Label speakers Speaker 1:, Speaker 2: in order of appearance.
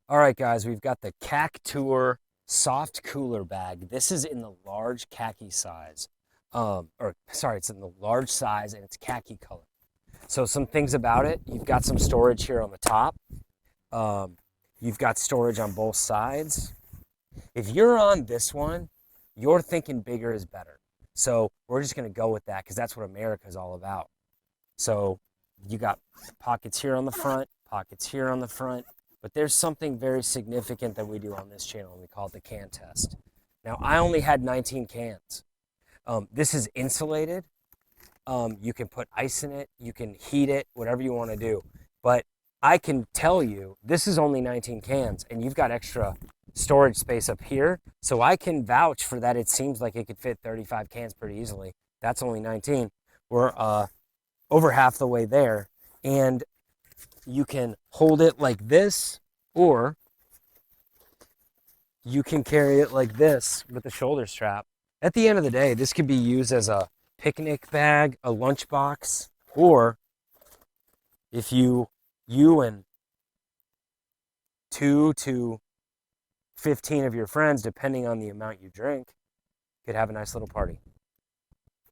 Speaker 1: All right, guys, we've got the CaCTOUR soft cooler bag. This is in the large khaki size. Or sorry, it's in the large size and it's khaki color. So some things about it, you've got some storage here on the top. Um, you've got storage on both sides. If you're on this one, you're thinking bigger is better. So we're just gonna go with that because that's what America is all about. So you got pockets here on the front, pockets here on the front, but there's something very significant that we do on this channel, and we call it the can test. Now, I only had 19 cans. This is insulated. You can put ice in it, you can heat it, whatever you want to do. But I can tell you, this is only 19 cans, and you've got extra storage space up here. So I can vouch for that. It seems like it could fit 35 cans pretty easily. That's only 19. We're over half the way there, and you can hold it like this, or you can carry it like this with a shoulder strap. At the end of the day, this could be used as a picnic bag, a lunchbox, or if you and 2 to 15 of your friends, depending on the amount you drink, could have a nice little party.